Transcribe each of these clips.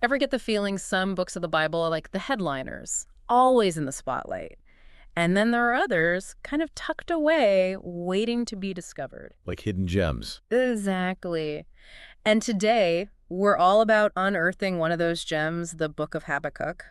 Ever get the feeling some books of the Bible are like the headliners, always in the spotlight? And then there are others kind of tucked away, waiting to be discovered. Like hidden gems. Exactly. And today, we're all about unearthing one of those gems, the Book of Habakkuk.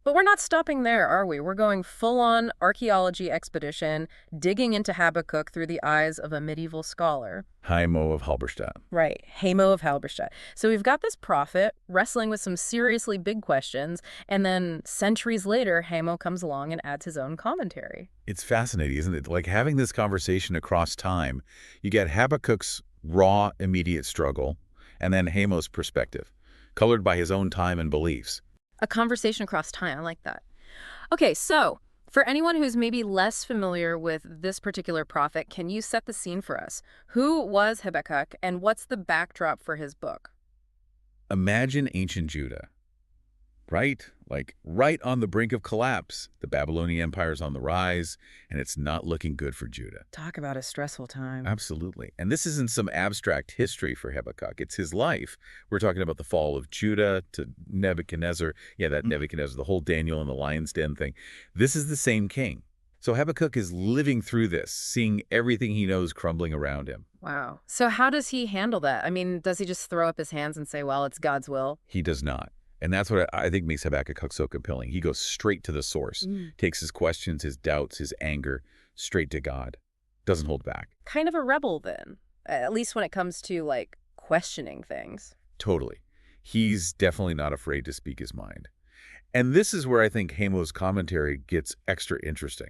But we're not stopping there, are we? We're going full-on archaeology expedition, digging into Habakkuk through the eyes of a medieval scholar. Haymo of Halberstadt. Right, Haymo of Halberstadt. So we've got this prophet wrestling with some seriously big questions, and then centuries later, Haymo comes along and adds his own commentary. It's fascinating, isn't it? Like having this conversation across time, you get Habakkuk's raw, immediate struggle, and then Haymo's perspective, colored by his own time and beliefs. A conversation across time, I like that. Okay, so for anyone who's maybe less familiar with this particular prophet, can you set the scene for us? Who was Habakkuk, and what's the backdrop for his book? Imagine ancient Judah, right? Like right on the brink of collapse. The Babylonian Empire's on the rise, and it's not looking good for Judah. Talk about a stressful time. Absolutely. And this isn't some abstract history for Habakkuk. It's his life. We're talking about the fall of Judah to Nebuchadnezzar. Yeah, that Nebuchadnezzar, the whole Daniel and the lion's den thing. This is the same king. So Habakkuk is living through this, seeing everything he knows crumbling around him. Wow. So how does he handle that? I mean, does he just throw up his hands and say, well, it's God's will? He does not. And that's what I think makes Habakkuk so compelling. He goes straight to the source, takes his questions, his doubts, his anger, straight to God. Doesn't hold back. Kind of a rebel then, at least when it comes to, like, questioning things. Totally. He's definitely not afraid to speak his mind. And this is where I think Haymo's commentary gets extra interesting.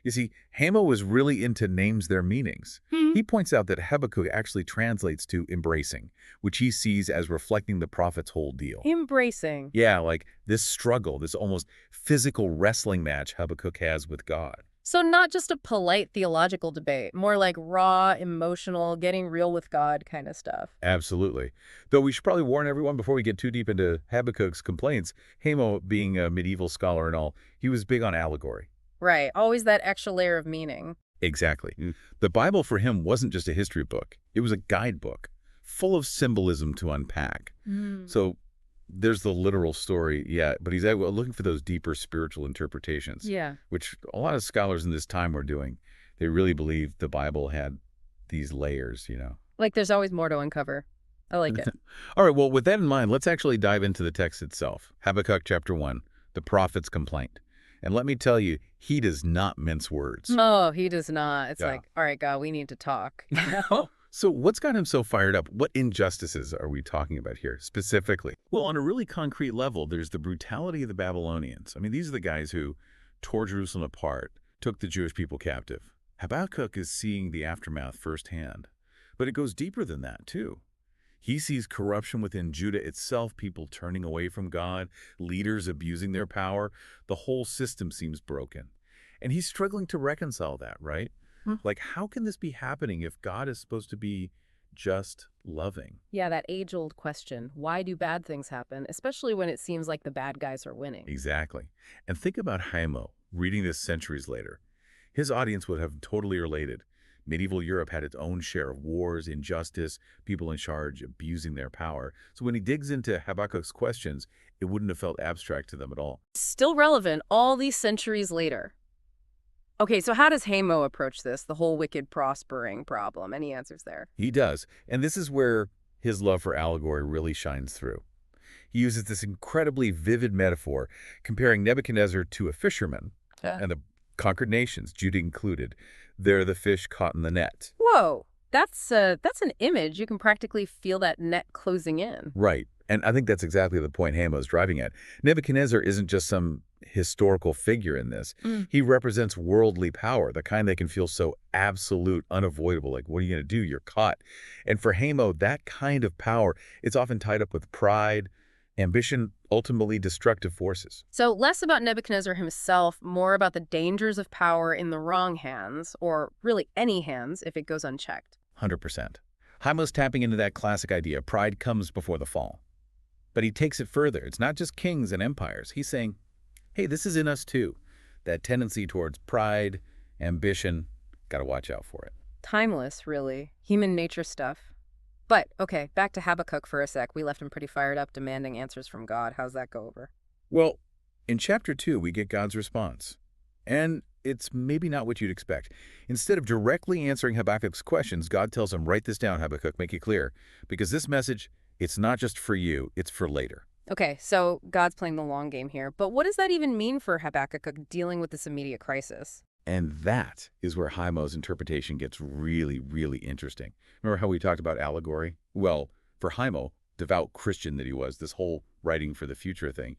You see, Haymo was really into names their meanings. He points out that Habakkuk actually translates to embracing, which he sees as reflecting the prophet's whole deal. Embracing. Yeah, like this struggle, this almost physical wrestling match Habakkuk has with God. So not just a polite theological debate, more like raw, emotional, getting real with God kind of stuff. Absolutely. Though we should probably warn everyone before we get too deep into Habakkuk's complaints, Haymo, being a medieval scholar and all, he was big on allegory. Right, always that extra layer of meaning. Exactly. The Bible for him wasn't just a history book. It was a guidebook, full of symbolism to unpack. So there's the literal story, yeah, but he's looking for those deeper spiritual interpretations, Yeah. which a lot of scholars in this time were doing. They really believed the Bible had these layers, you know. Like there's always more to uncover. I like it. All right, well, with that in mind, let's actually dive into the text itself. Habakkuk chapter 1, the prophet's complaint. And let me tell you, he does not mince words. Oh, he does not. It's Yeah. like, all right, God, we need to talk. So what's got him so fired up? What injustices are we talking about here specifically? Well, on a really concrete level, there's the brutality of the Babylonians. I mean, these are the guys who tore Jerusalem apart, took the Jewish people captive. Habakkuk is seeing the aftermath firsthand. But it goes deeper than that, too. He sees corruption within Judah itself, people turning away from God, leaders abusing their power. The whole system seems broken. And he's struggling to reconcile that, right? Like, how can this be happening if God is supposed to be just loving? Yeah, that age-old question. Why do bad things happen, especially when it seems like the bad guys are winning? Exactly. And think about Haymo, reading this centuries later. His audience would have totally related. Medieval Europe had its own share of wars, injustice, people in charge abusing their power. So when he digs into Habakkuk's questions, it wouldn't have felt abstract to them at all. Still relevant all these centuries later. Okay, so how does Haymo approach this, the whole wicked prospering problem? Any answers there? He does. And this is where his love for allegory really shines through. He uses this incredibly vivid metaphor, comparing Nebuchadnezzar to a fisherman and the conquered nations, Judah included. They're the fish caught in the net. Whoa, that's an image. You can practically feel that net closing in. Right. And I think that's exactly the point Haymo's driving at. Nebuchadnezzar isn't just some historical figure in this. He represents worldly power, the kind that can feel so absolute, unavoidable. Like, what are you going to do? You're caught. And for Haymo, that kind of power, it's often tied up with pride, ambition, ultimately destructive forces. So less about Nebuchadnezzar himself, more about the dangers of power in the wrong hands, or really any hands if it goes unchecked. 100%. Haymo's tapping into that classic idea, pride comes before the fall. But he takes it further. It's not just kings and empires. He's saying, hey, this is in us too. That tendency towards pride, ambition, got to watch out for it. Timeless, really. Human nature stuff. But, okay, back to Habakkuk for a sec. We left him pretty fired up, demanding answers from God. How's that go over? Well, in chapter 2, we get God's response. And it's maybe not what you'd expect. Instead of directly answering Habakkuk's questions, God tells him, write this down, Habakkuk, make it clear. Because this message, it's not just for you, it's for later. Okay, so God's playing the long game here. But what does that even mean for Habakkuk dealing with this immediate crisis? And that is where Haymo's interpretation gets really, really interesting. Remember how we talked about allegory? Well, for Haymo, devout Christian that he was, this whole writing for the future thing,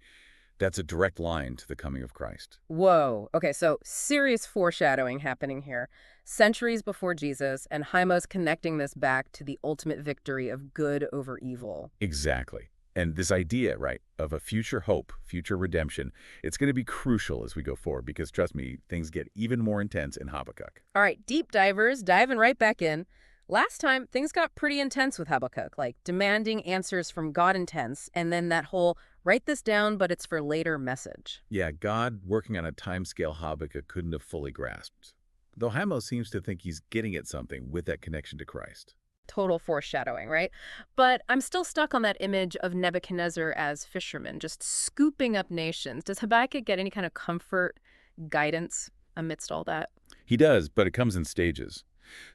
that's a direct line to the coming of Christ. Whoa. Okay, so serious foreshadowing happening here. Centuries before Jesus, and Haimo's connecting this back to the ultimate victory of good over evil. Exactly. And this idea, right, of a future hope, future redemption, it's going to be crucial as we go forward because, trust me, things get even more intense in Habakkuk. All right, deep divers, diving right back in. Last time, things got pretty intense with Habakkuk, like demanding answers from God intense, and then that whole write this down, but it's for later message. Yeah, God working on a timescale Habakkuk couldn't have fully grasped. Though Haymo seems to think he's getting at something with that connection to Christ. Total foreshadowing, right? But I'm still stuck on that image of Nebuchadnezzar as fisherman, just scooping up nations. Does Habakkuk get any kind of comfort, guidance amidst all that? He does, but it comes in stages.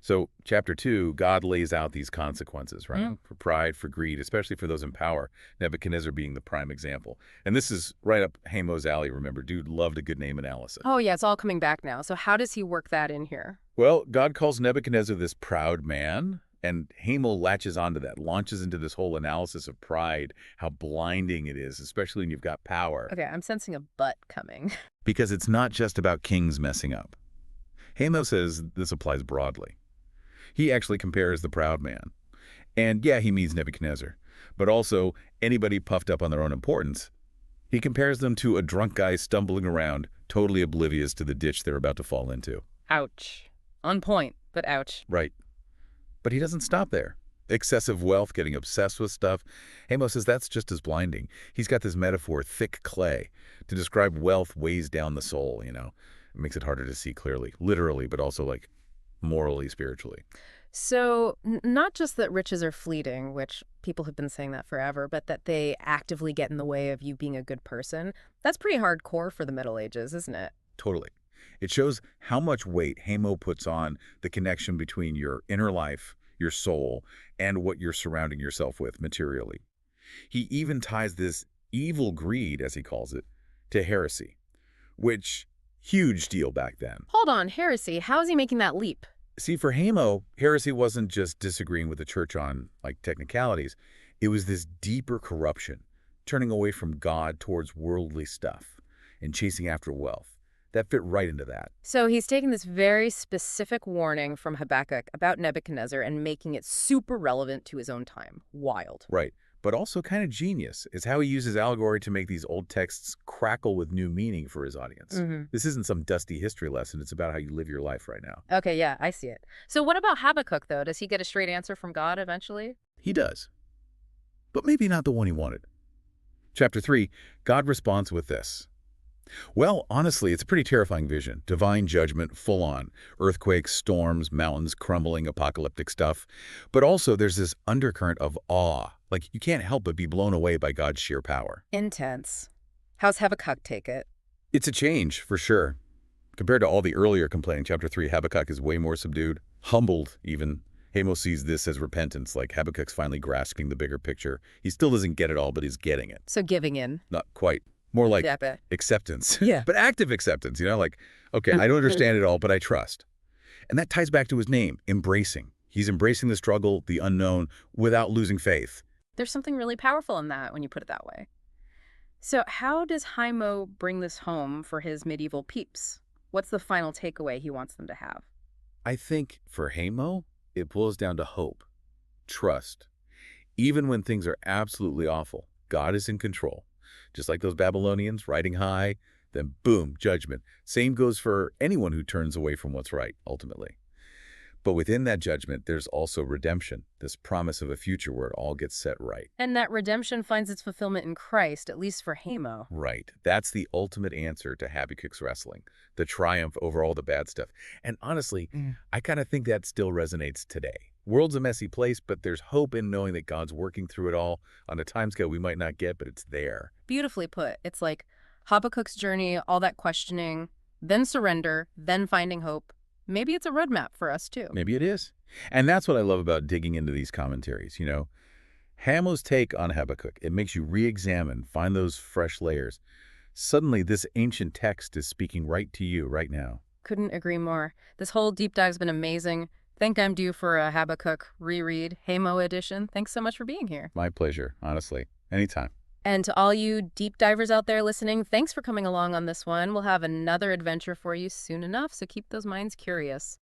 So, chapter 2, God lays out these consequences, right? For pride, for greed, especially for those in power, Nebuchadnezzar being the prime example. And this is right up Haymo's alley, remember. Dude loved a good name analysis. Oh, yeah, it's all coming back now. So how does he work that in here? Well, God calls Nebuchadnezzar this proud man, and Haymo latches onto that, launches into this whole analysis of pride, how blinding it is, especially when you've got power. Okay, I'm sensing a but coming. Because it's not just about kings messing up. Haymo says this applies broadly. He actually compares the proud man. And yeah, he means Nebuchadnezzar, but also anybody puffed up on their own importance. He compares them to a drunk guy stumbling around, totally oblivious to the ditch they're about to fall into. Ouch. On point, but ouch. Right. But he doesn't stop there. Excessive wealth, getting obsessed with stuff. Haymo says that's just as blinding. He's got this metaphor, thick clay, to describe wealth weighs down the soul, you know. It makes it harder to see clearly, literally, but also like morally, spiritually. So not just that riches are fleeting, which people have been saying that forever, but that they actively get in the way of you being a good person. That's pretty hardcore for the Middle Ages, isn't it? Totally. It shows how much weight Haymo puts on the connection between your inner life, your soul, and what you're surrounding yourself with materially. He even ties this evil greed, as he calls it, to heresy, which, huge deal back then. Hold on, heresy. How is he making that leap? See, for Haymo, heresy wasn't just disagreeing with the church on, like, technicalities. It was this deeper corruption, turning away from God towards worldly stuff and chasing after wealth. That fit right into that. So he's taking this very specific warning from Habakkuk about Nebuchadnezzar and making it super relevant to his own time. Wild. Right. But also kind of genius is how he uses allegory to make these old texts crackle with new meaning for his audience. This isn't some dusty history lesson. It's about how you live your life right now. Okay, yeah, I see it. So what about Habakkuk, though? Does he get a straight answer from God eventually? He does. But maybe not the one he wanted. Chapter 3, God responds with this. Well, honestly, it's a pretty terrifying vision. Divine judgment, full on. Earthquakes, storms, mountains crumbling, apocalyptic stuff. But also there's this undercurrent of awe. Like, you can't help but be blown away by God's sheer power. Intense. How's Habakkuk take it? It's a change, for sure. Compared to all the earlier complaining, chapter 3, Habakkuk is way more subdued, humbled even. Haymo sees this as repentance, like Habakkuk's finally grasping the bigger picture. He still doesn't get it all, but he's getting it. So giving in. Not quite. More like Yeah, but acceptance. Yeah. But active acceptance, you know, like, okay, I don't understand it all, but I trust. And that ties back to his name, embracing. He's embracing the struggle, the unknown, without losing faith. there's something really powerful in that when you put it that way. So how does Haymo bring this home for his medieval peeps? What's the final takeaway he wants them to have? I think for Haymo, it boils down to hope, trust. Even when things are absolutely awful, God is in control. Just like those Babylonians riding high, then boom, judgment. Same goes for anyone who turns away from what's right, ultimately. But within that judgment, there's also redemption, this promise of a future where it all gets set right. And that redemption finds its fulfillment in Christ, at least for Haymo. Right. That's the ultimate answer to Habakkuk's wrestling, the triumph over all the bad stuff. And honestly, I kind of think that still resonates today. World's a messy place, but there's hope in knowing that God's working through it all on a timescale we might not get, but it's there. Beautifully put. It's like Habakkuk's journey, all that questioning, then surrender, then finding hope. Maybe it's a roadmap for us too. Maybe it is. And that's what I love about digging into these commentaries, Hamo's take on Habakkuk, it makes you re-examine, find those fresh layers. Suddenly, this ancient text is speaking right to you right now. Couldn't agree more. This whole deep dive's been amazing. Think I'm due for a Habakkuk reread, Haymo edition. Thanks so much for being here. My pleasure, honestly. Anytime. And to all you deep divers out there listening, thanks for coming along on this one. We'll have another adventure for you soon enough, so keep those minds curious.